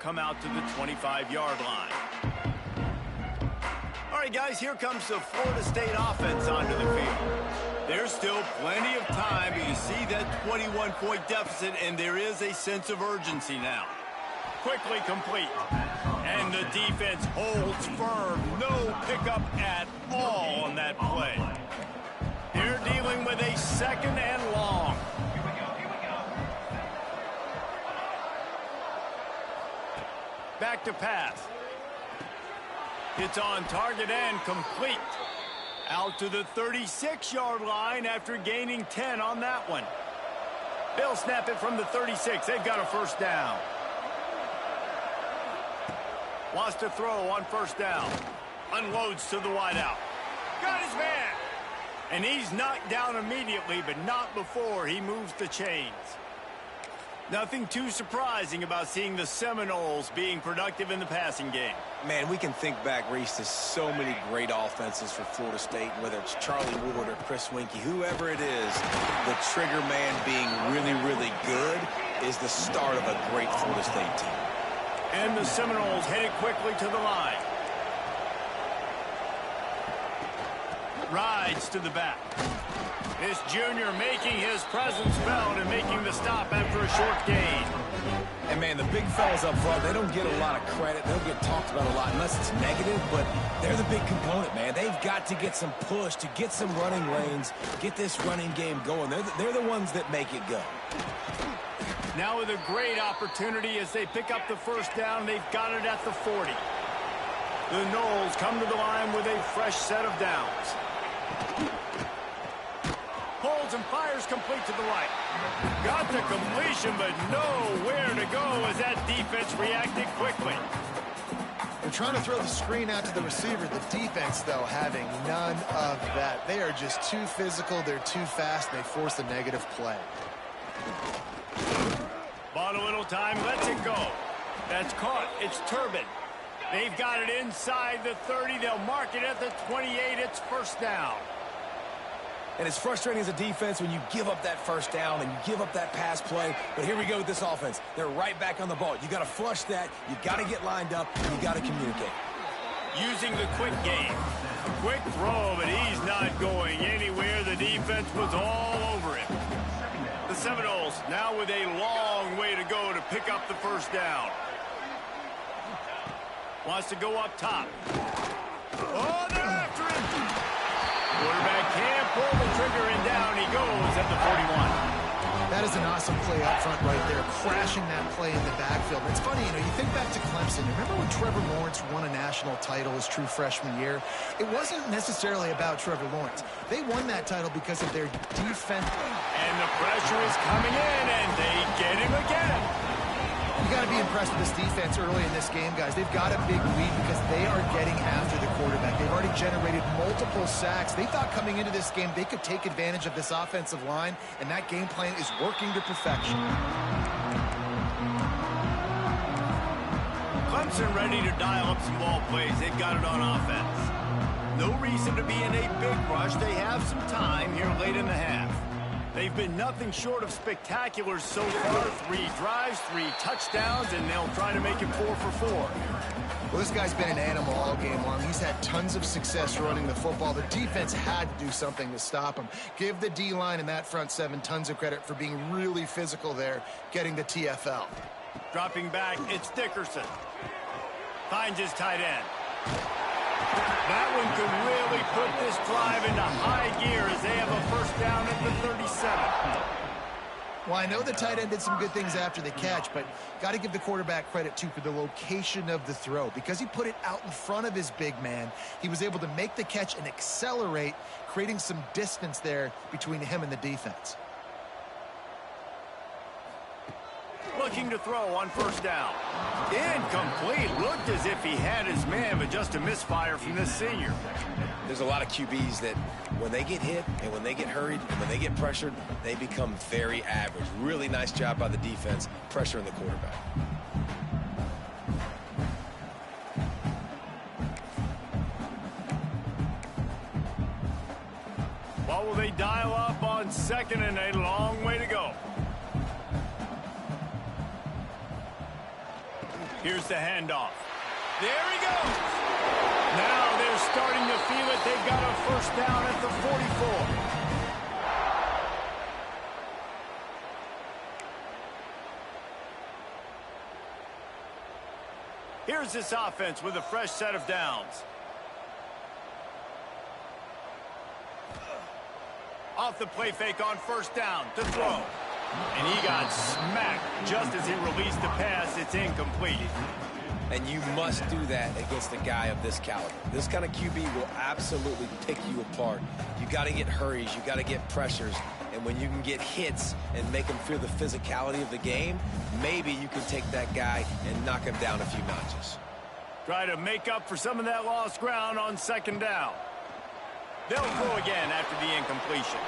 come out to the 25-yard line. All right, guys, here comes the Florida State offense onto the field. There's still plenty of time, but you see that 21-point deficit, and there is a sense of urgency now. Quickly complete. And the defense holds firm. No pickup at all on that play. They're dealing with a second and long. Back to pass. It's on target and complete. Out to the 36-yard line after gaining 10 on that one. They'll snap it from the 36. They've got a first down. Wants to throw on first down. Unloads to the wideout. Got his man. And he's knocked down immediately, but not before he moves the chains. Nothing too surprising about seeing the Seminoles being productive in the passing game. Man, we can think back, Reese, to so many great offenses for Florida State, whether it's Charlie Ward or Chris Winkie, whoever it is, the trigger man being really, really good is the start of a great Florida State team. And the Seminoles headed quickly to the line. Rides to the back. This junior making his presence felt and making the stop after a short gain. And, man, the big fellas up front, they don't get a lot of credit. They don't get talked about a lot unless it's negative, but they're the big component, man. They've got to get some push, to get some running lanes, get this running game going. They're the ones that make it go. Now with a great opportunity as they pick up the first down, they've got it at the 40. The Noles come to the line with a fresh set of downs. Holds and fires complete to the right. Got the completion, but nowhere to go as that defense reacted quickly. They're trying to throw the screen out to the receiver. The defense, though, having none of that. They are just too physical. They're too fast. And they force a negative play. Bought a little time, lets it go. That's caught. It's Turbin. They've got it inside the 30. They'll mark it at the 28. It's first down. And it's frustrating as a defense when you give up that first down and you give up that pass play. But here we go with this offense. They're right back on the ball. You got to flush that. You got to get lined up. And you got to communicate. Using the quick game. Quick throw, but he's not going anywhere. The defense was all over him. The Seminoles now with a long way to go to pick up the first down. Wants to go up top. Oh, they're after him. Quarterback can't pull the trigger, and down he goes at the 41. That is an awesome play up front right there, crashing that play in the backfield. It's funny, you think back to Clemson. Remember when Trevor Lawrence won a national title his true freshman year? It wasn't necessarily about Trevor Lawrence. They won that title because of their defense. And the pressure is coming in, and they get him again. You got to be impressed with this defense early in this game, guys. They've got a big lead because they are getting after the quarterback. They've already generated multiple sacks. They thought coming into this game they could take advantage of this offensive line, and that game plan is working to perfection. Clemson ready to dial up some ball plays. They've got it on offense. No reason to be in a big rush. They have some time here late in the half. They've been nothing short of spectacular so far. 3 drives, 3 touchdowns, and they'll try to make it 4 for 4. Well, this guy's been an animal all game long. He's had tons of success running the football. The defense had to do something to stop him. Give the D-line and that front 7 tons of credit for being really physical there, getting the TFL. Dropping back, it's Dickerson. Finds his tight end. That one could really put this drive into high gear as they have a first down at the 37. Well, I know the tight end did some good things after the catch, but got to give the quarterback credit, too, for the location of the throw. Because he put it out in front of his big man, he was able to make the catch and accelerate, creating some distance there between him and the defense. Looking to throw on first down. Incomplete. Looked as if he had his man, but just a misfire from this senior. There's a lot of QBs that when they get hit and when they get hurried and when they get pressured, they become very average. Really nice job by the defense, pressuring the quarterback. What will they dial up on second and a long way to go? Here's the handoff. There he goes. Now they're starting to feel it. They've got a first down at the 44. Here's this offense with a fresh set of downs. Off the play fake on first down to throw. And he got smacked just as he released the pass. It's incomplete. And you must do that against a guy of this caliber. This kind of QB will absolutely pick you apart. You got to get hurries. You got to get pressures. And when you can get hits and make him feel the physicality of the game, maybe you can take that guy and knock him down a few notches. Try to make up for some of that lost ground on second down. They'll throw again after the incompletion.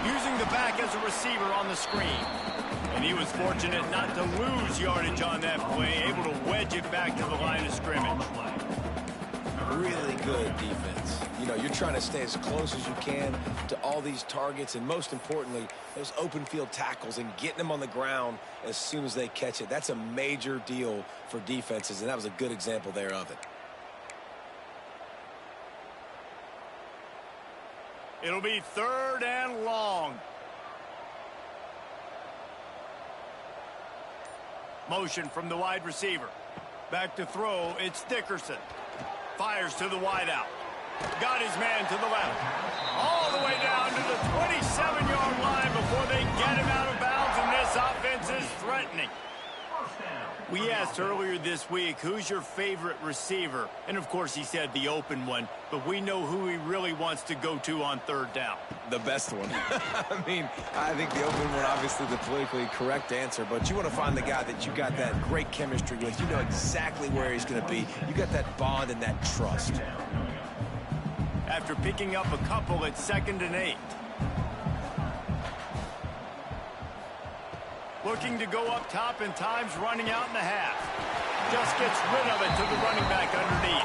Using the back as a receiver on the screen. And he was fortunate not to lose yardage on that play, able to wedge it back to the line of scrimmage. Really good defense. You know, you're trying to stay as close as you can to all these targets, and most importantly, those open field tackles and getting them on the ground as soon as they catch it. That's a major deal for defenses, and that was a good example there of it. It'll be 3rd and long. Motion from the wide receiver. Back to throw, it's Dickerson. Fires to the wideout. Got his man to the left. All the way down to the 27-yard line before they get him out of bounds, and this offense is threatening. We asked earlier this week, who's your favorite receiver? And, of course, he said the open one, but we know who he really wants to go to on 3rd down. The best one. I mean, I think the open one, obviously the politically correct answer, but you want to find the guy that you got that great chemistry with. You know exactly where he's going to be. You got that bond and that trust. After picking up a couple at 2nd and 8. Looking to go up top, and time's running out in the half. Just gets rid of it to the running back underneath.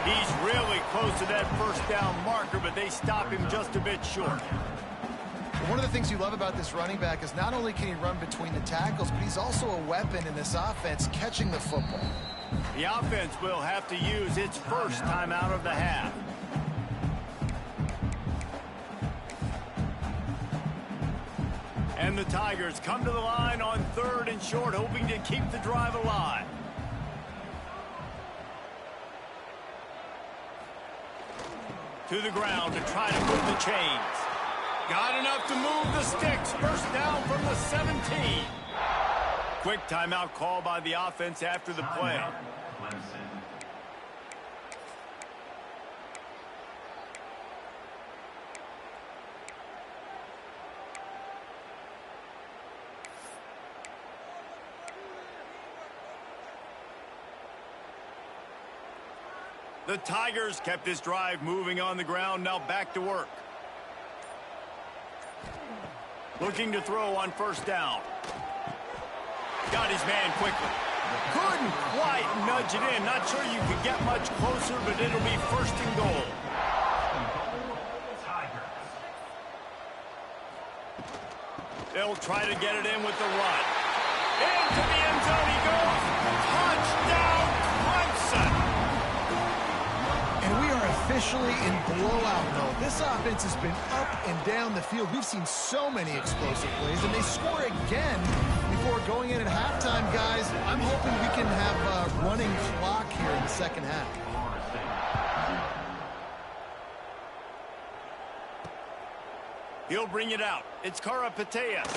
He's really close to that first down marker, but they stop him just a bit short. One of the things you love about this running back is not only can he run between the tackles, but he's also a weapon in this offense catching the football. The offense will have to use its first time out of the half. And the Tigers come to the line on 3rd and short, hoping to keep the drive alive. To the ground to try to move the chains. Got enough to move the sticks. First down from the 17. Quick timeout call by the offense after the play. The Tigers kept this drive moving on the ground, now back to work. Looking to throw on first down. Got his man quickly. Couldn't quite nudge it in. Not sure you could get much closer, but it'll be 1st and goal. They'll try to get it in with the run. Into the end zone he goes. Touchdown, Clemson. And we are officially in blowout mode. This offense has been up and down the field. We've seen so many explosive plays, and they score again before going in at halftime, guys. I'm hoping we can have a running clock here in the second half. He'll bring it out. It's Karapateas.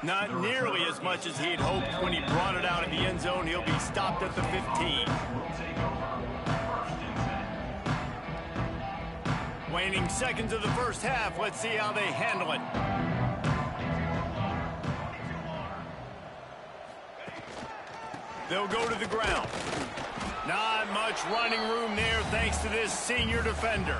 Not nearly as much as he had hoped when he brought it out of the end zone. He'll be stopped at the 15. Waning seconds of the first half. Let's see how they handle it. They'll go to the ground. Not much running room there thanks to this senior defender.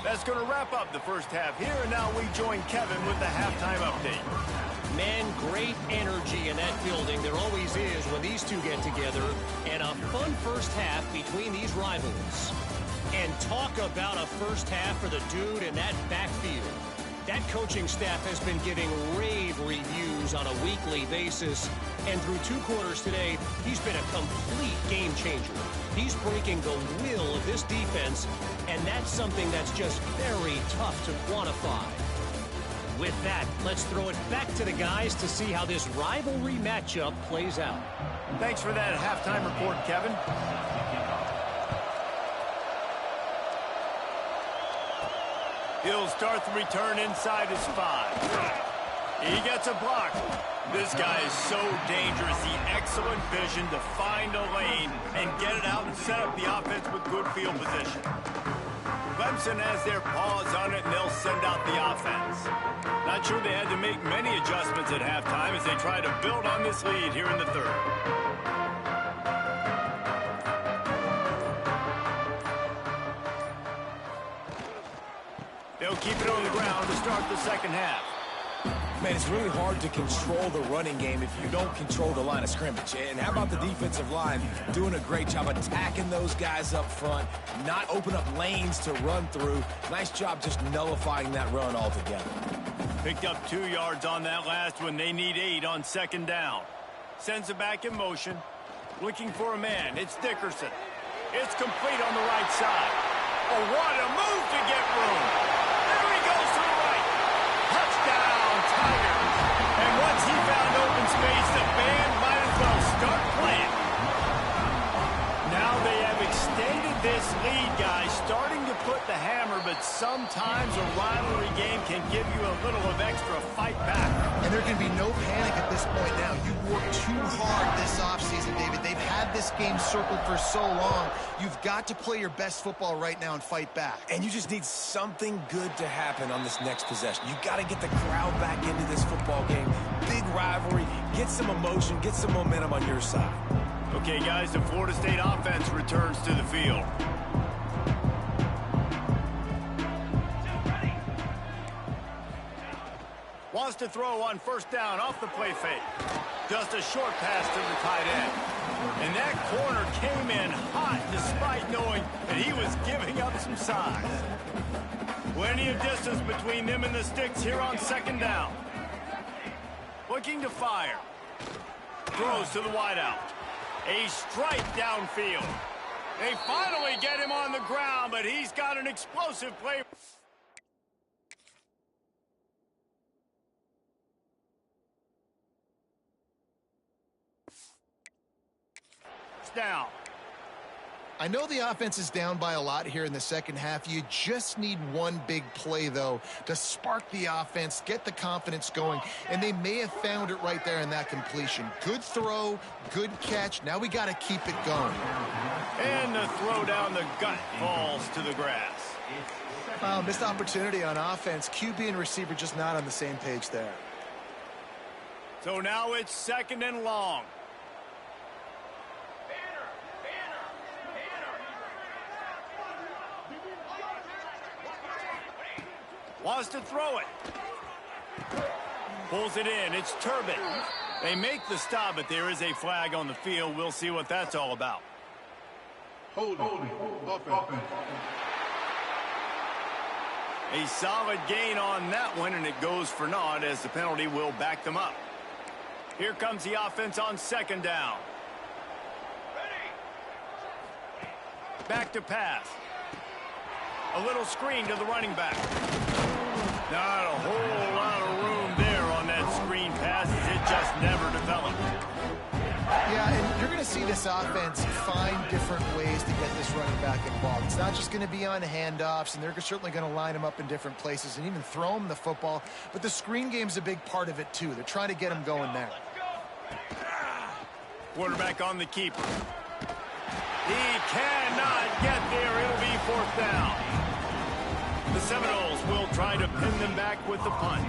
That's going to wrap up the first half here, and now we join Kevin with the halftime update. Man, great energy in that building. There always is when these two get together, and a fun first half between these rivals. And talk about a first half for the dude in that backfield. That coaching staff has been giving rave reviews on a weekly basis. And through 2 quarters today, he's been a complete game changer. He's breaking the will of this defense, and that's something that's just very tough to quantify. With that, let's throw it back to the guys to see how this rivalry matchup plays out. Thanks for that halftime report, Kevin. He'll start the return inside his 5. He gets a block. This guy is so dangerous. The excellent vision to find a lane and get it out and set up the offense with good field position. Clemson has their paws on it, and they'll send out the offense. Not sure they had to make many adjustments at halftime as they try to build on this lead here in the 3rd. They'll keep it on the ground to start the 2nd half. Man, it's really hard to control the running game if you don't control the line of scrimmage. And how about the defensive line doing a great job attacking those guys up front, not open up lanes to run through. Nice job just nullifying that run altogether. Picked up 2 yards on that last one. They need 8 on 2nd down. Sends it back in motion. Looking for a man. It's Dickerson. It's complete on the right side. Oh, what a move to get room. There he goes to the right. Touchdown, Tigers. And once he found open space, the band might as well start playing. Now they have extended this lead, guys, starting to put the hammer, but sometimes a rivalry game can give you a little of extra fight back. And there can be no panic at this point now. You worked too hard this offseason, David. They've had this game circled for so long. You've got to play your best football right now and fight back. And you just need something good to happen on this next possession. You got to get the crowd back into this football game. Big rivalry. Get some emotion. Get some momentum on your side. Okay, guys, the Florida State offense returns to the field. Wants to throw on 1st down off the play fake. Just a short pass to the tight end. And that corner came in hot despite knowing that he was giving up some size. Plenty of distance between them and the sticks here on 2nd down. Looking to fire. Throws to the wideout. A strike downfield. They finally get him on the ground, but he's got an explosive play. Down. I know the offense is down by a lot here in the 2nd half. You just need one big play, though, to spark the offense, get the confidence going, and they may have found it right there in that completion. Good throw, good catch. Now we got to keep it going. And the throw down the gut falls to the grass. Missed opportunity on offense. QB and receiver just not on the same page there. So now it's 2nd and long. Wants to throw it. Pulls it in. It's Turbin. They make the stop, but there is a flag on the field. We'll see what that's all about. Holding. Offense. A solid gain on that one, and it goes for naught as the penalty will back them up. Here comes the offense on 2nd down. Back to pass. A little screen to the running back. Not a whole lot of room there on that screen pass as it just never developed. Yeah, and you're going to see this offense find different ways to get this running back involved. It's not just going to be on handoffs, and they're certainly going to line him up in different places and even throw him the football. But the screen game's a big part of it, too. They're trying to get him going there. Quarterback on the keeper. He cannot get there. It'll be 4th down. The Seminoles will try to pin them back with the punt.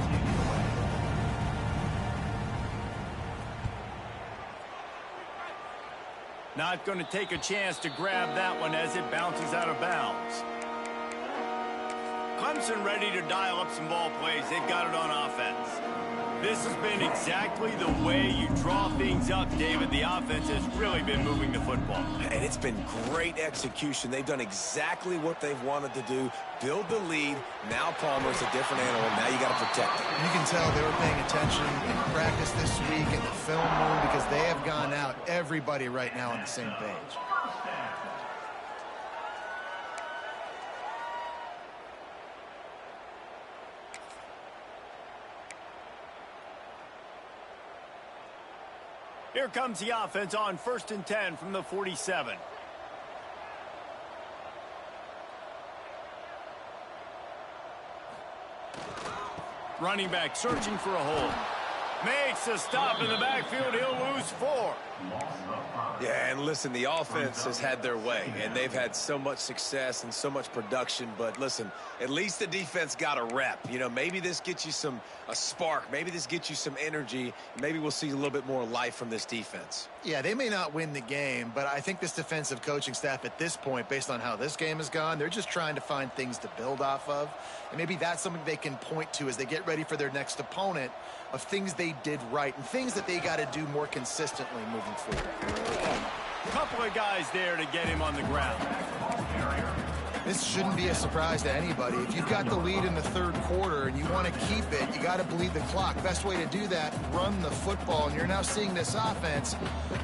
Not going to take a chance to grab that one as it bounces out of bounds. Clemson ready to dial up some ball plays. They've got it on offense. This has been exactly the way you draw things up, David. The offense has really been moving the football. And it's been great execution. They've done exactly what they've wanted to do. Build the lead. Now Palmer's a different animal. Now you got to protect him. You can tell they were paying attention in practice this week in the film room because they have gone out, everybody right now on the same page. Here comes the offense on 1st and 10 from the 47. Running back searching for a hole. Makes a stop in the backfield. He'll lose 4. Yeah, and listen, the offense has had their way, and they've had so much success and so much production. But listen, at least the defense got a rep. You know, maybe this gets you a spark. Maybe this gets you some energy. Maybe we'll see a little bit more life from this defense. Yeah, they may not win the game, but I think this defensive coaching staff at this point, based on how this game has gone, they're just trying to find things to build off of. And maybe that's something they can point to as they get ready for their next opponent, of things they did right and things that they got to do more consistently moving forward. A couple of guys there to get him on the ground. This shouldn't be a surprise to anybody. If you've got the lead in the third quarter and you want to keep it, you got to bleed the clock. Best way to do that, run the football. And you're now seeing this offense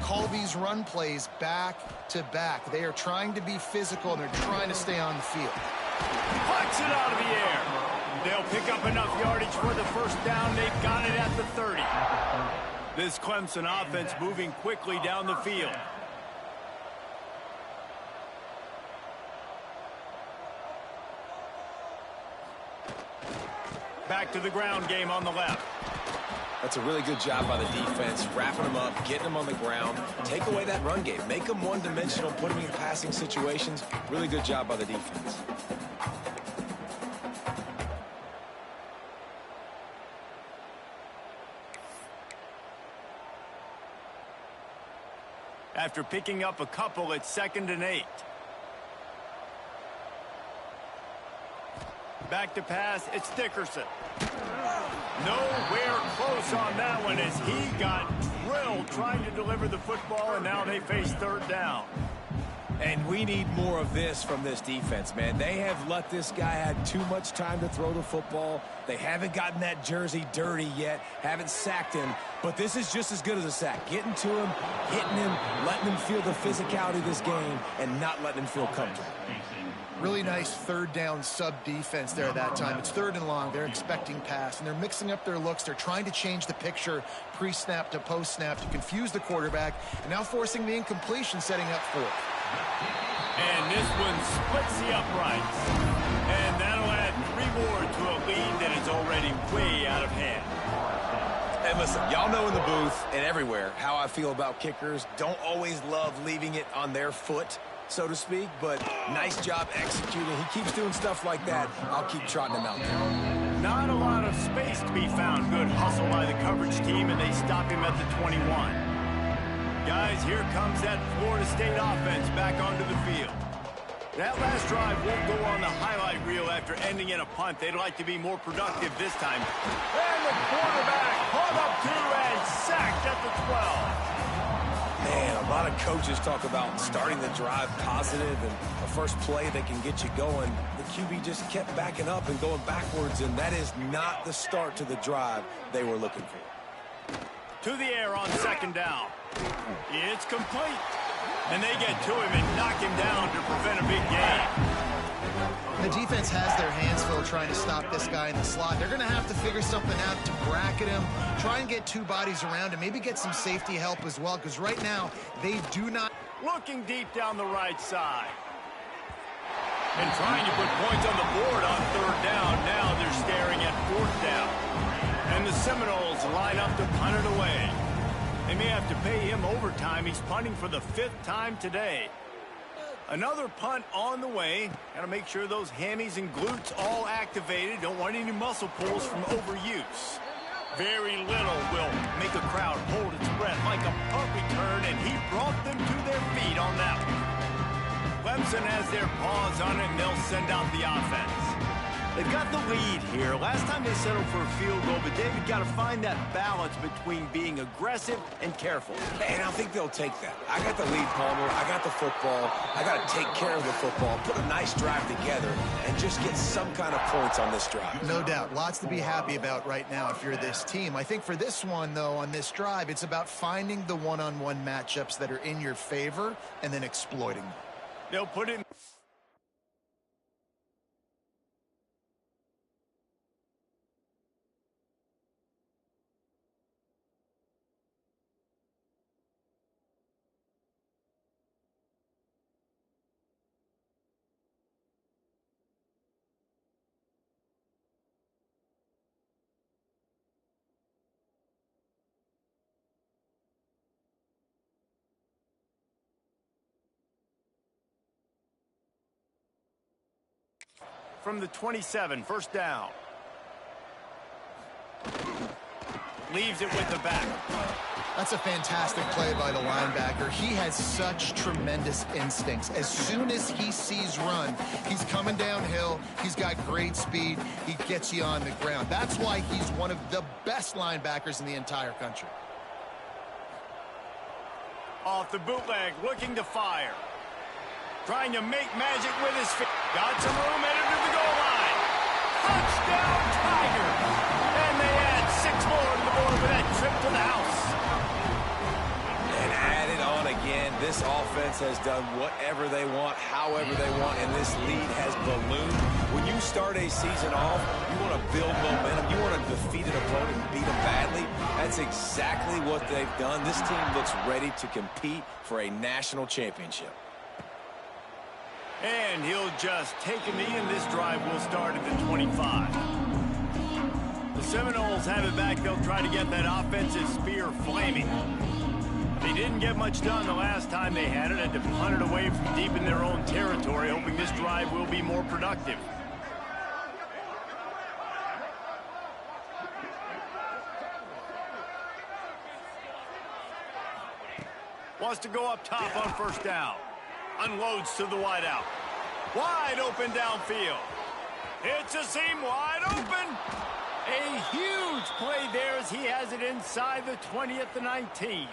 call these run plays back to back. They are trying to be physical, and they're trying to stay on the field. Puts it out of the air. They'll pick up enough yardage for the first down. They've got it at the 30. This Clemson offense moving quickly down the field. Back to the ground game on the left. That's a really good job by the defense, wrapping them up, getting them on the ground. Take away that run game. Make them one-dimensional, put them in passing situations. Really good job by the defense. After picking up a couple, it's 2nd and 8. Back to pass, it's Dickerson. Nowhere close on that one as he got drilled trying to deliver the football, and now they face 3rd down. And we need more of this from this defense, man. They have let this guy have too much time to throw the football. They haven't gotten that jersey dirty yet, haven't sacked him. But this is just as good as a sack. Getting to him, hitting him, letting him feel the physicality of this game, and not letting him feel comfortable. Really nice 3rd down sub-defense there that time. It's 3rd and long. They're expecting pass, and they're mixing up their looks. They're trying to change the picture pre-snap to post-snap to confuse the quarterback, and now forcing the incompletion, setting up 4th. And this one splits the uprights. And that'll add 3 more to a lead that is already way out of hand. And listen, y'all know in the booth and everywhere how I feel about kickers. Don't always love leaving it on their foot, so to speak, but nice job executing. He keeps doing stuff like that. I'll keep trotting him out there. Not a lot of space to be found. Good hustle by the coverage team, and they stop him at the 21. Guys, here comes that Florida State offense back onto the field. That last drive won't go on the highlight reel after ending in a punt. They'd like to be more productive this time. And the quarterback caught up to and sacked at the 12. Man, a lot of coaches talk about starting the drive positive and the first play that can get you going. The QB just kept backing up and going backwards, and that is not the start to the drive they were looking for. To the air on 2nd down. It's complete. And they get to him and knock him down to prevent a big gain. The defense has their hands full trying to stop this guy in the slot. They're going to have to figure something out to bracket him, try and get 2 bodies around him, maybe get some safety help as well, because right now they do not. Looking deep down the right side. And trying to put points on the board on 3rd down. Now they're staring at 4th down. And the Seminoles line up to punt it away. They may have to pay him overtime. He's punting for the 5th time today. Another punt on the way. Got to make sure those hammies and glutes all activated. Don't want any muscle pulls from overuse. Very little will make a crowd hold its breath like a punt return, and he brought them to their feet on that one. Clemson has their paws on it, and they'll send out the offense. They've got the lead here. Last time they settled for a field goal, but David got to find that balance between being aggressive and careful. And I think they'll take that. I got the lead, Palmer. I got the football. I got to take care of the football, put a nice drive together, and just get some kind of points on this drive. No doubt. Lots to be happy about right now if you're this team. I think for this one, though, on this drive, it's about finding the one-on-one matchups that are in your favor and then exploiting them. They'll put it in. From the 27, first down. Leaves it with the back. That's a fantastic play by the linebacker. He has such tremendous instincts. As soon as he sees run, he's coming downhill. He's got great speed. He gets you on the ground. That's why he's one of the best linebackers in the entire country. Off the bootleg, looking to fire. Trying to make magic with his feet. Got some room headed to the goal line. Touchdown, Tigers! And they add 6 more to the board with that trip to the house. And add it on again. This offense has done whatever they want, however they want, and this lead has ballooned. When you start a season off, you want to build momentum. You want to defeat an opponent and beat them badly. That's exactly what they've done. This team looks ready to compete for a national championship. And he'll just take a knee, and this drive will start at the 25. The Seminoles have it back. They'll try to get that offensive spear flaming. They didn't get much done the last time they had it, and to punt it away from deep in their own territory, hoping this drive will be more productive. Wants to go up top on first down. Unloads to the wideout. Wide open downfield. It's a seam wide open. A huge play there as he has it inside the 20 at the 19.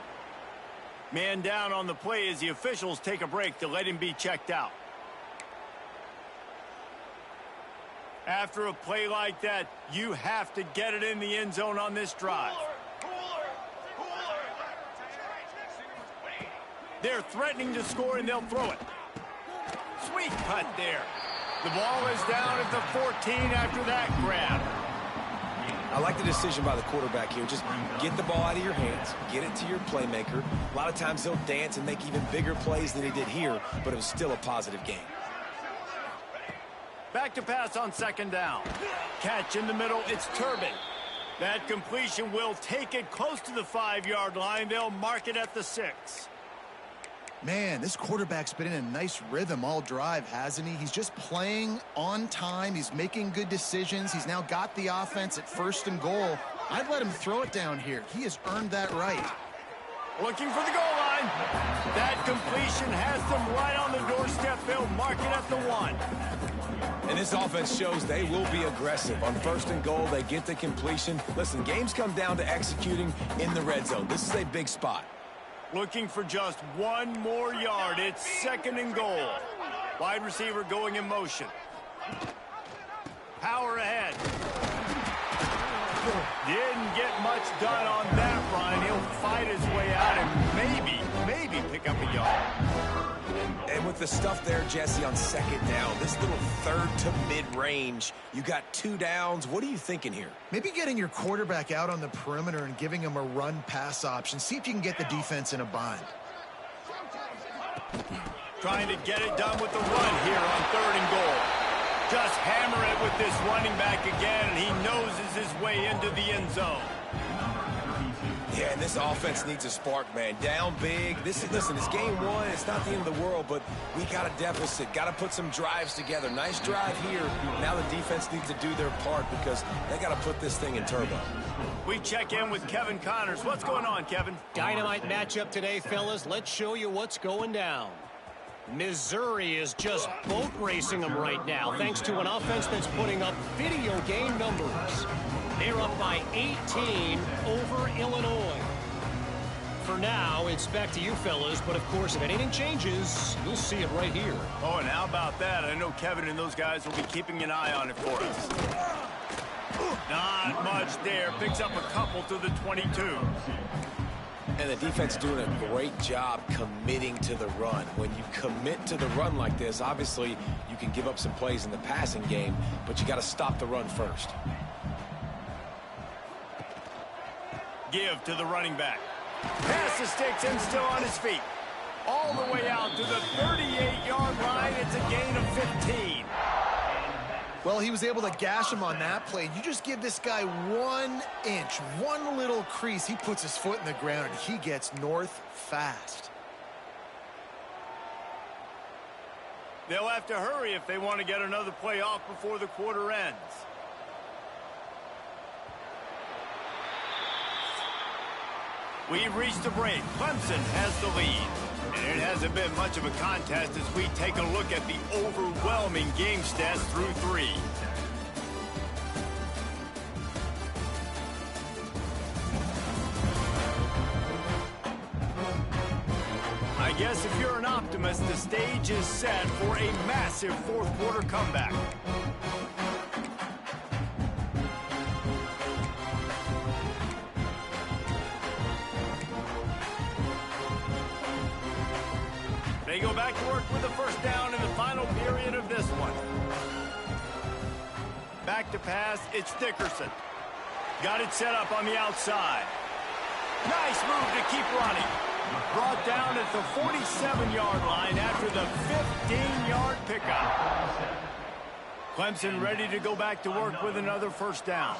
Man down on the play as the officials take a break to let him be checked out. After a play like that, you have to get it in the end zone on this drive. They're threatening to score, and they'll throw it. Sweet cut there. The ball is down at the 14 after that grab. I like the decision by the quarterback here. Just get the ball out of your hands, get it to your playmaker. A lot of times he'll dance and make even bigger plays than he did here, but it was still a positive game. Back to pass on second down. Catch in the middle, it's Turbin. That completion will take it close to the 5-yard line. They'll mark it at the 6. Man, this quarterback's been in a nice rhythm all drive, hasn't he? He's just playing on time. He's making good decisions. He's now got the offense at 1st and goal. I'd let him throw it down here. He has earned that right. Looking for the goal line. That completion has them right on the doorstep. They'll mark it at the 1. And this offense shows they will be aggressive. On 1st and goal, they get the completion. Listen, games come down to executing in the red zone. This is a big spot. Looking for just 1 more yard. It's 2nd and goal. Wide receiver going in motion. Power ahead. Didn't get much done on that run. He'll fight his way out and maybe pick up a yard. And with the stuff there, Jesse, on 2nd down, this little 3rd to mid-range, you got 2 downs. What are you thinking here? Maybe getting your quarterback out on the perimeter and giving him a run-pass option. See if you can get the defense in a bind. Trying to get it done with the run here on 3rd and goal. Just hammer it with this running back again, and he noses his way into the end zone. Yeah, and this offense needs a spark, man. Down big. Listen, it's game 1. It's not the end of the world, but we got a deficit. Got to put some drives together. Nice drive here. Now the defense needs to do their part because they got to put this thing in turbo. We check in with Kevin Connors. What's going on, Kevin? Dynamite matchup today, fellas. Let's show you what's going down. Missouri is just boat racing them right now, thanks to an offense that's putting up video game numbers. They're up by 18 over Illinois. For now, it's back to you fellas, but of course, if anything changes, you'll see it right here. Oh, and how about that? I know Kevin and those guys will be keeping an eye on it for us. Not much there. Picks up a couple to the 22. And the defense doing a great job committing to the run. When you commit to the run like this, obviously you can give up some plays in the passing game, but you got to stop the run first. Give to the running back. Pass the sticks and still on his feet. All the way out to the 38-yard line. It's a gain of 15. Well, he was able to gash him on that play. You just give this guy 1 inch, one little crease. He puts his foot in the ground, and he gets north fast. They'll have to hurry if they want to get another play off before the quarter ends. We've reached the break. Clemson has the lead. And it hasn't been much of a contest as we take a look at the overwhelming game stats through 3. I guess if you're an optimist, the stage is set for a massive fourth-quarter comeback. They go back to work with the first down in the final period of this one. Back to pass, it's Dickerson. Got it set up on the outside. Nice move to keep running. Brought down at the 47-yard line after the 15-yard pickup. Clemson ready to go back to work with another first down.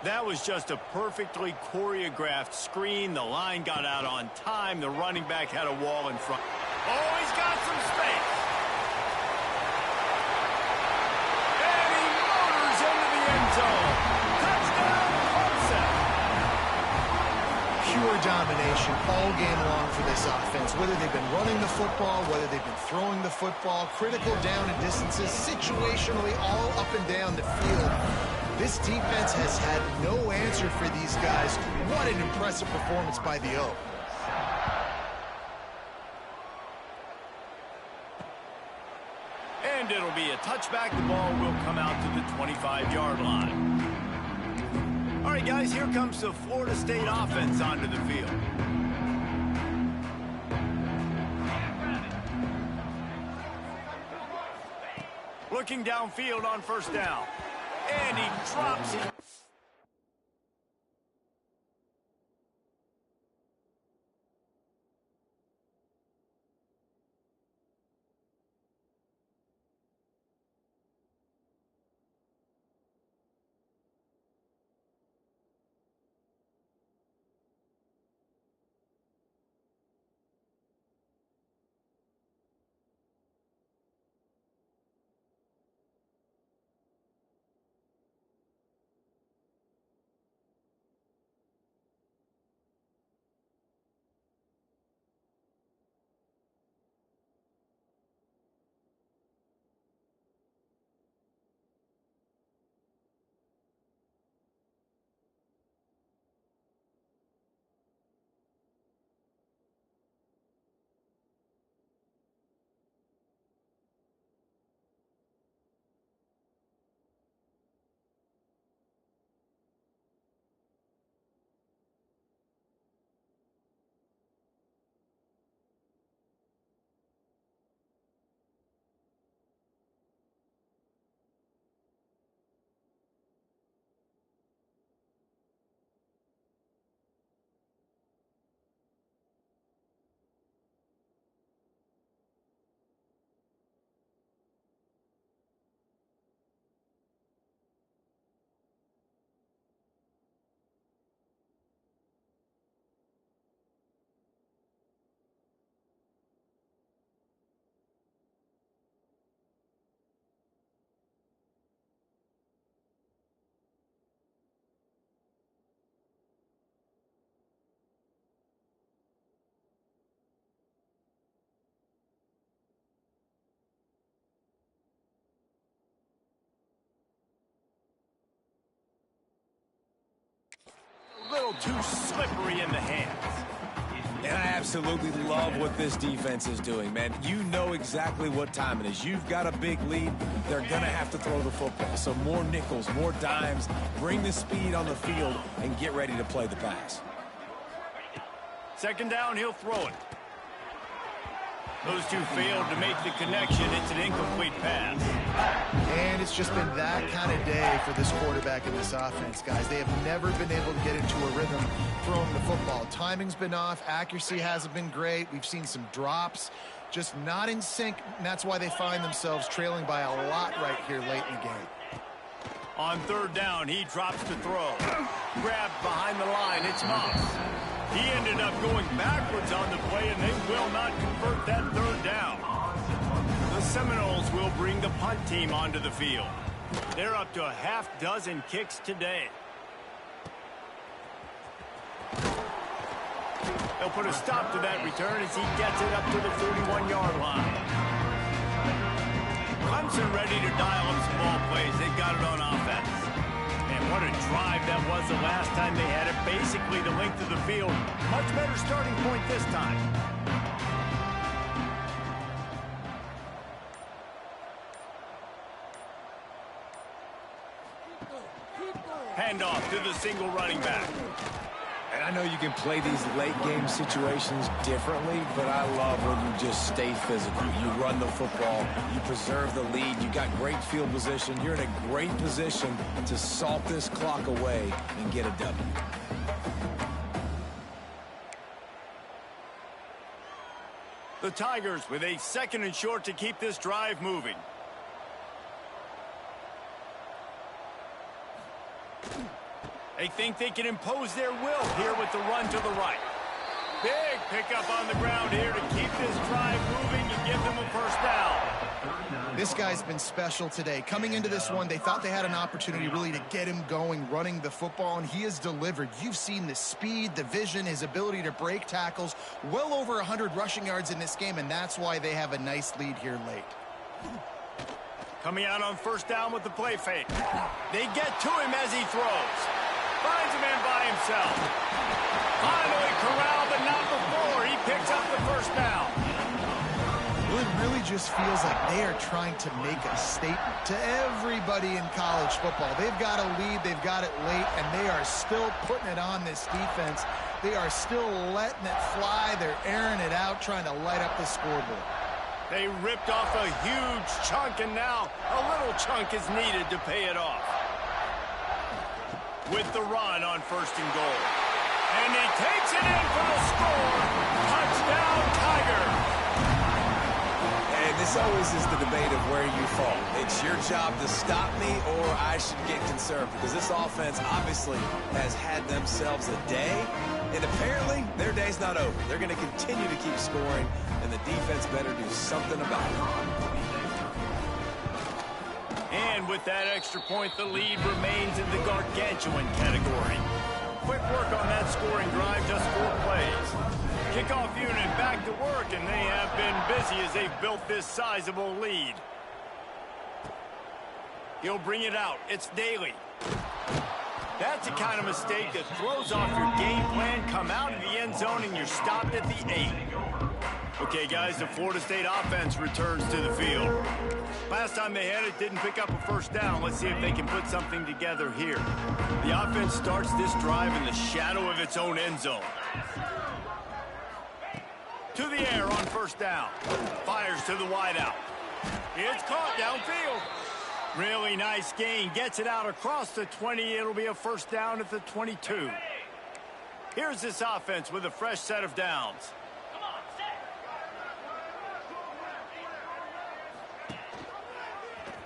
That was just a perfectly choreographed screen. The line got out on time. The running back had a wall in front. Oh, he's got some space. And he motors into the end zone. Touchdown, Clemson. Pure domination all game long for this offense. Whether they've been running the football, whether they've been throwing the football, critical down and distances, situationally all up and down the field. This defense has had no answer for these guys. What an impressive performance by the O. And it'll be a touchback. The ball will come out to the 25-yard line. All right, guys, here comes the Florida State offense onto the field. Looking downfield on first down. And he drops it. too slippery in the hands. And I absolutely love what this defense is doing, man. You know exactly what time it is. You've got a big lead. They're going to have to throw the football. So more nickels, more dimes. Bring the speed on the field and get ready to play the pass. Second down, he'll throw it. Those two failed to make the connection. It's an incomplete pass. And it's just been that kind of day for this quarterback and this offense, guys. They have never been able to get into a rhythm throwing the football. Timing's been off. Accuracy hasn't been great. We've seen some drops. Just not in sync, and that's why they find themselves trailing by a lot right here late in the game. On third down, he drops to throw. Grabbed behind the line. It's Moss. He ended up going backwards on the play, and they will not convert that third down. The Seminoles will bring the punt team onto the field. They're up to a half dozen kicks today. They'll put a stop to that return as he gets it up to the 41-yard line. Clemson ready to dial up some ball plays. They've got it on offense. And what a drive that was the last time they had it. Basically the length of the field. Much better starting point this time. Handoff to the single running back. And I know you can play these late game situations differently, but I love when you just stay physical. You run the football, you preserve the lead, you got great field position, you're in a great position to salt this clock away and get a W. The Tigers with a 2nd and short to keep this drive moving. They think they can impose their will here with the run to the right. Big pickup on the ground here to keep this drive moving and give them a first down. This guy's been special today. Coming into this one, they thought they had an opportunity really to get him going, running the football, and he has delivered. You've seen the speed, the vision, his ability to break tackles. Well over 100 rushing yards in this game, and that's why they have a nice lead here late. Coming out on first down with the play fake. They get to him as he throws. Finds a man by himself. Finally corralled, but not before. He picks up the first down. Well, it really just feels like they are trying to make a statement to everybody in college football. They've got a lead, they've got it late, and they are still putting it on this defense. They are still letting it fly. They're airing it out, trying to light up the scoreboard. They ripped off a huge chunk, and now a little chunk is needed to pay it off. With the run on 1st and goal. And he takes it in for the score. Touchdown, Tiger. And this always is the debate of where you fall. It's your job to stop me or I should get concerned, because this offense obviously has had themselves a day, and apparently their day's not over. They're going to continue to keep scoring, and the defense better do something about it. And with that extra point, the lead remains in the gargantuan category. Quick work on that scoring drive, just 4 plays. Kickoff unit back to work, and they have been busy as they've built this sizable lead. He'll bring it out. It's Daly. That's the kind of mistake that throws off your game plan. Come out of the end zone, and you're stopped at the 8. Okay, guys, the Florida State offense returns to the field. Last time they had it, didn't pick up a first down. Let's see if they can put something together here. The offense starts this drive in the shadow of its own end zone. To the air on first down. Fires to the wideout. It's caught downfield. Really nice gain. Gets it out across the 20. It'll be a first down at the 22. Here's this offense with a fresh set of downs.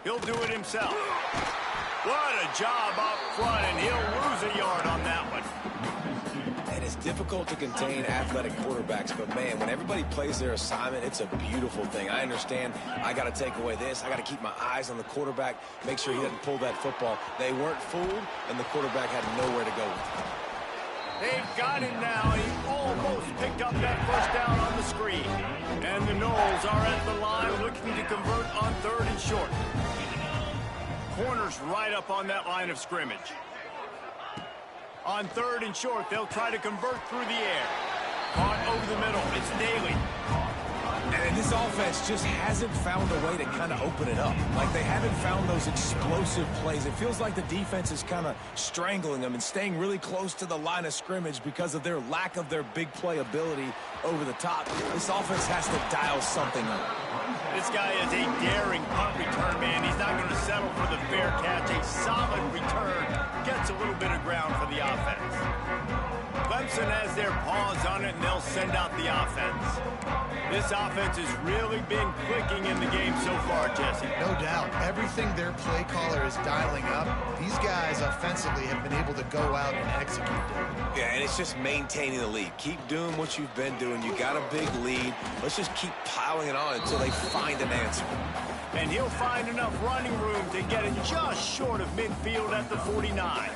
He'll do it himself. What a job up front, and he'll lose a yard on that one. And it's difficult to contain athletic quarterbacks, but man, when everybody plays their assignment, it's a beautiful thing. I understand I got to take away this. I got to keep my eyes on the quarterback, make sure he doesn't pull that football. They weren't fooled, and the quarterback had nowhere to go with it. They've got him now. He almost picked up that first down on the screen. And the Noles are at the line looking to convert on 3rd and short. Corners right up on that line of scrimmage. On 3rd and short, they'll try to convert through the air. Caught over the middle. It's Daly. And this offense just hasn't found a way to kind of open it up. Like, they haven't found those explosive plays. It feels like the defense is kind of strangling them and staying really close to the line of scrimmage because of their lack of their big play ability over the top. This offense has to dial something up. This guy is a daring punt return man. He's not going to settle for the fair catch. A solid return gets a little bit of ground for the offense. Clemson has their paws on it, and they'll send out the offense. This offense has really been clicking in the game so far, Jesse. No doubt. Everything their play caller is dialing up, these guys offensively have been able to go out and execute them. Yeah, and it's just maintaining the lead. Keep doing what you've been doing. You got a big lead. Let's just keep piling it on until they find an answer. And he'll find enough running room to get it just short of midfield at the 49.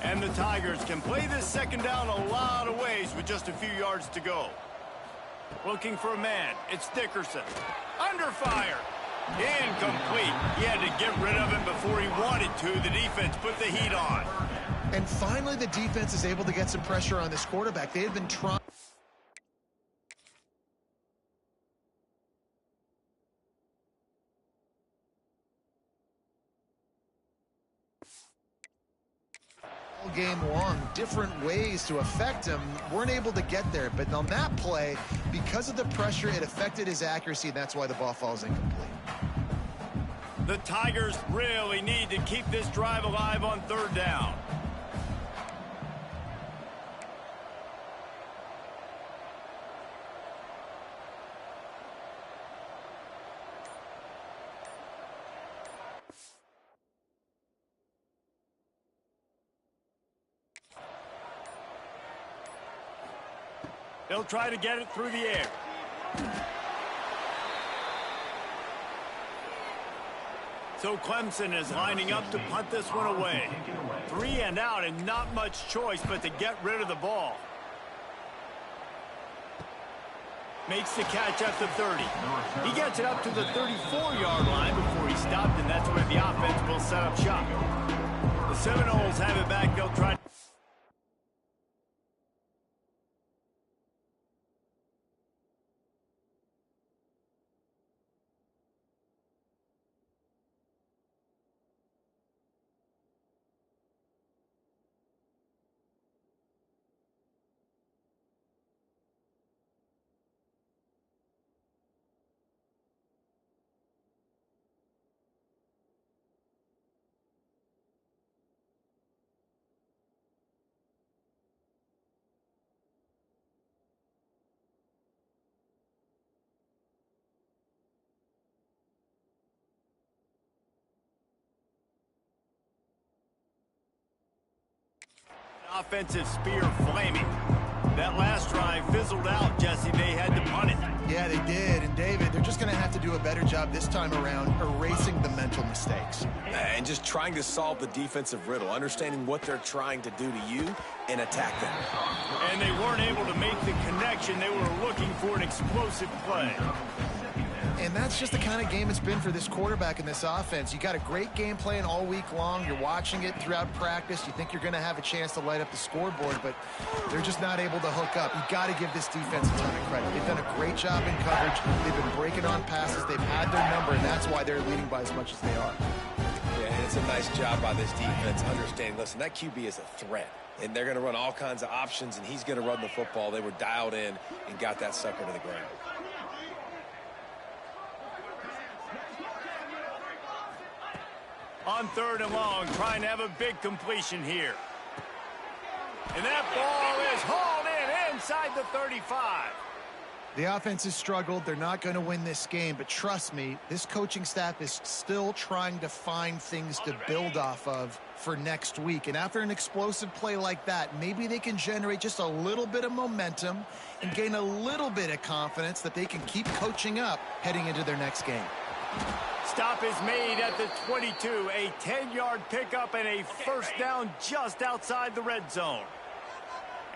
And the Tigers can play this second down a lot of ways with just a few yards to go. Looking for a man. It's Dickerson. Under fire. Incomplete. He had to get rid of him before he wanted to. The defense put the heat on. And finally, the defense is able to get some pressure on this quarterback. They had been trying. Game long, different ways to affect him, weren't able to get there, but on that play, because of the pressure, it affected his accuracy, and that's why the ball falls incomplete. The Tigers really need to keep this drive alive on 3rd down. They'll try to get it through the air. So Clemson is lining up to punt this one away. 3 and out and not much choice but to get rid of the ball. Makes the catch at the 30. He gets it up to the 34-yard line before he stopped, and that's where the offense will set up shop. The Seminoles have it back. They'll try. Offensive spear flaming. That last drive fizzled out, Jesse. They had to punt it. Yeah, they did. And, David, they're just going to have to do a better job this time around erasing the mental mistakes. And just trying to solve the defensive riddle, understanding what they're trying to do to you and attack them. And they weren't able to make the connection. They were looking for an explosive play. And that's just the kind of game it's been for this quarterback in this offense. You got a great game plan all week long. You're watching it throughout practice. You think you're going to have a chance to light up the scoreboard, but they're just not able to hook up. You got to give this defense a ton of credit. They've done a great job in coverage. They've been breaking on passes. They've had their number, and that's why they're leading by as much as they are. Yeah, and it's a nice job by this defense understanding, listen, that QB is a threat. And they're going to run all kinds of options, and he's going to run the football. They were dialed in and got that sucker to the ground. On 3rd and long, trying to have a big completion here. And that ball is hauled in inside the 35. The offense has struggled. They're not going to win this game, but trust me, this coaching staff is still trying to find things to build off of for next week. And after an explosive play like that, maybe they can generate just a little bit of momentum and gain a little bit of confidence that they can keep coaching up heading into their next game. Stop is made at the 22. A 10-yard pickup and a first down just outside the red zone.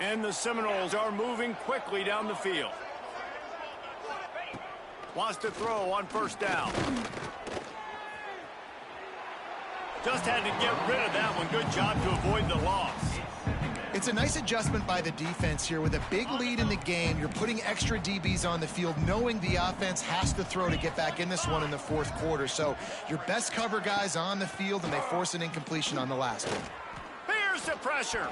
And the Seminoles are moving quickly down the field. Wants to throw on first down. Just had to get rid of that one. Good job to avoid the loss. It's a nice adjustment by the defense here. With a big lead in the game, you're putting extra DBs on the field, knowing the offense has to throw to get back in this one in the fourth quarter. So your best cover guys on the field, and they force an incompletion on the last one. Here's the pressure.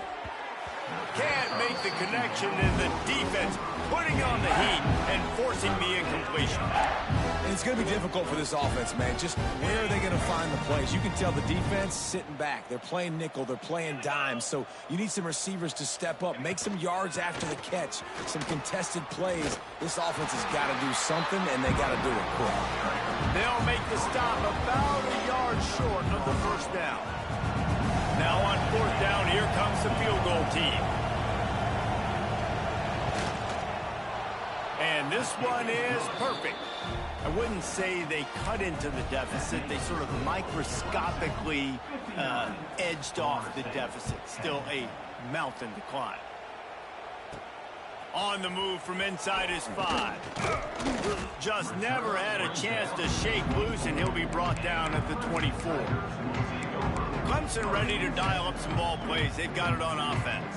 Can't make the connection, and the defense putting on the heat and forcing the incompletion. And it's going to be difficult for this offense, man. Just where are they going to find the plays? You can tell the defense sitting back. They're playing nickel. They're playing dime. So you need some receivers to step up, make some yards after the catch, some contested plays. This offense has got to do something, and they got to do it quick. They'll make the stop about a yard short of the first down. Now on fourth down, here comes the field goal team. And this one is perfect. I wouldn't say they cut into the deficit. They sort of microscopically edged off the deficit. Still a mountain to climb. On the move from inside his 5. Just never had a chance to shake loose, and he'll be brought down at the 24. Clemson ready to dial up some ball plays. They've got it on offense.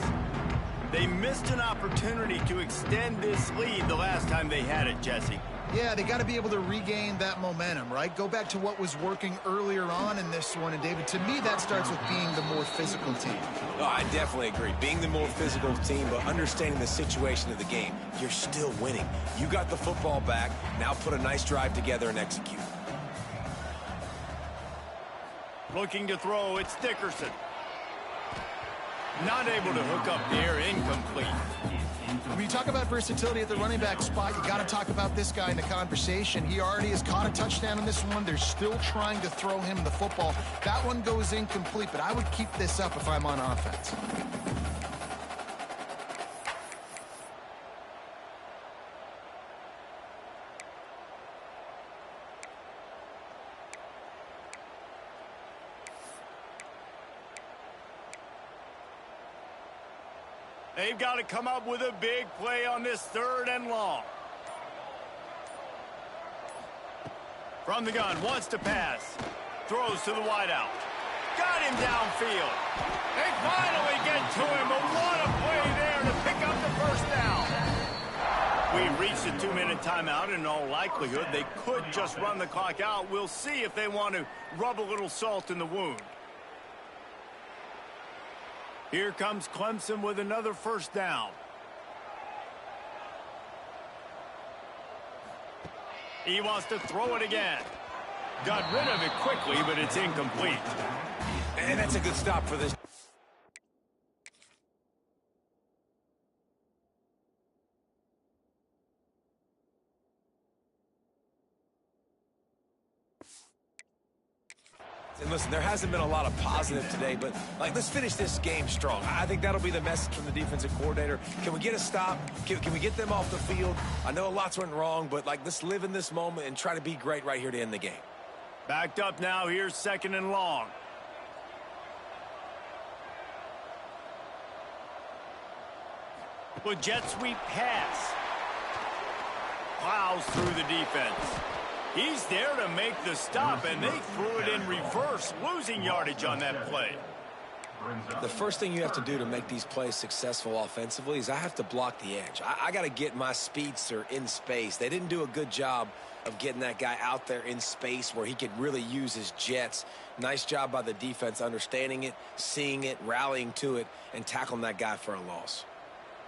They missed an opportunity to extend this lead the last time they had it, Jesse. Yeah, they got to be able to regain that momentum, right? Go back to what was working earlier on in this one. And, David, to me, that starts with being the more physical team. Oh, I definitely agree. Being the more physical team, but understanding the situation of the game. You're still winning. You got the football back. Now put a nice drive together and execute. Looking to throw, it's Dickerson. Not able to hook up there, incomplete. When you talk about versatility at the running back spot, you got to talk about this guy in the conversation. He already has caught a touchdown in this one. They're still trying to throw him the football. That one goes incomplete, but I would keep this up if I'm on offense. They've got to come up with a big play on this 3rd and long. From the gun, wants to pass. Throws to the wideout. Got him downfield. They finally get to him, but what a play there to pick up the first down. We've reached a 2-minute timeout. In all likelihood, they could just run the clock out. We'll see if they want to rub a little salt in the wound. Here comes Clemson with another first down. He wants to throw it again. Got rid of it quickly, but it's incomplete. And that's a good stop for this. And listen, there hasn't been a lot of positive today, but, let's finish this game strong. I think that'll be the message from the defensive coordinator. Can we get a stop? Can we get them off the field? I know lots went wrong, but, let's live in this moment and try to be great right here to end the game. Backed up now. Here's 2nd and long. With jet sweep pass. Plows through the defense. He's there to make the stop, and they threw it in reverse, losing yardage on that play. The first thing you have to do to make these plays successful offensively is I have to block the edge. I got to get my speedster in space. They didn't do a good job of getting that guy out there in space where he could really use his jets. Nice job by the defense understanding it, seeing it, rallying to it, and tackling that guy for a loss.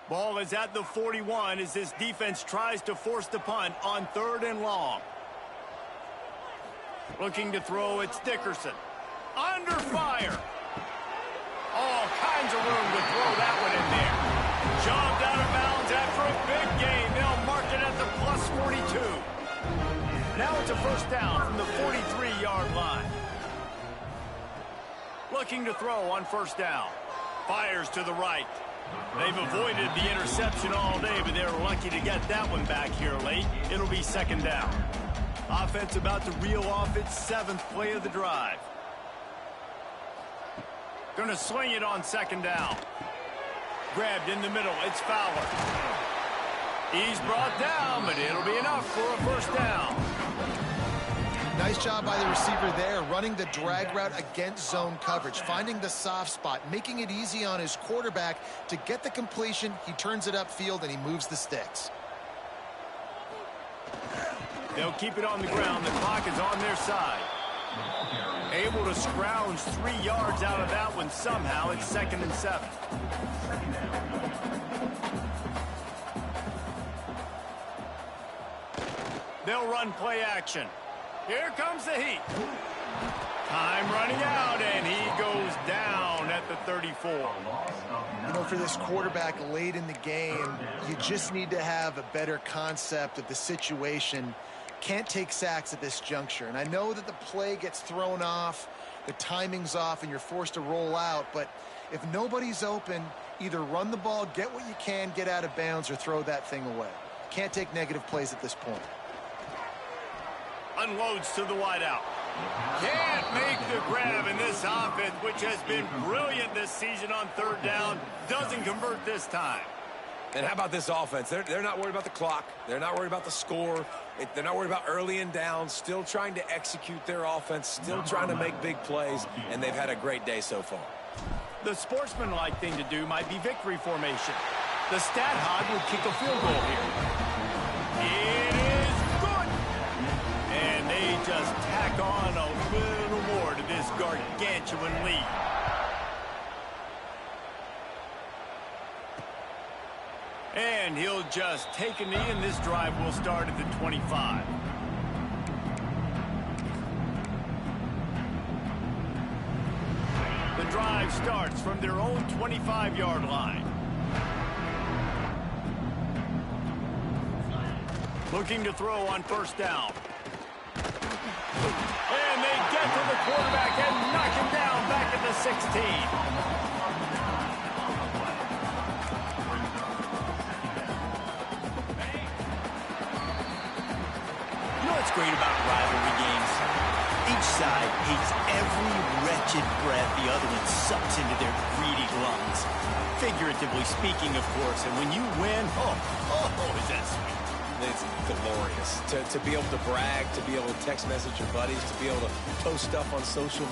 Ball is at the 41 as this defense tries to force the punt on 3rd and long. Looking to throw, it's Dickerson. Under fire. All kinds of room to throw that one in there. Shoved out of bounds after a big gain. They'll mark it at the plus 42. Now it's a first down from the 43-yard line. Looking to throw on first down. Fires to the right. They've avoided the interception all day, but they're lucky to get that one back here late. It'll be 2nd down. Offense about to reel off its 7th play of the drive. Going to swing it on 2nd down. Grabbed in the middle. It's Fowler. He's brought down, but it'll be enough for a first down. Nice job by the receiver there, running the drag route against zone coverage, finding the soft spot, making it easy on his quarterback to get the completion. He turns it upfield, and he moves the sticks. They'll keep it on the ground. The clock is on their side. Able to scrounge 3 yards out of that one somehow. It's 2nd and 7. They'll run play action. Here comes the heat. Time running out, and he goes down at the 34. You know, for this quarterback late in the game, you just need to have a better concept of the situation. Can't take sacks at this juncture. And I know that the play gets thrown off, the timing's off, and you're forced to roll out. But if nobody's open, either run the ball, get what you can, get out of bounds, or throw that thing away. Can't take negative plays at this point. Unloads to the wideout. Can't make the grab in this offense, which has been brilliant this season on 3rd down. Doesn't convert this time. And how about this offense? They're not worried about the clock. They're not worried about the score. They're not worried about early and down. Still trying to execute their offense. Still trying to make big plays. And they've had a great day so far. The sportsmanlike thing to do might be victory formation. The stat hog would kick a field goal here. It is good. And they just tack on a little more to this gargantuan lead. And he'll just take a knee, and this drive will start at the 25. The drive starts from their own 25-yard line. Looking to throw on 1st down. And they get to the quarterback and knock him down back at the 16. What's great about rivalry games? Each side hates every wretched breath the other one sucks into their greedy lungs. Figuratively speaking, of course. And when you win, oh, is that sweet. It's glorious. To be able to brag, to be able to text message your buddies, to be able to post stuff on social media.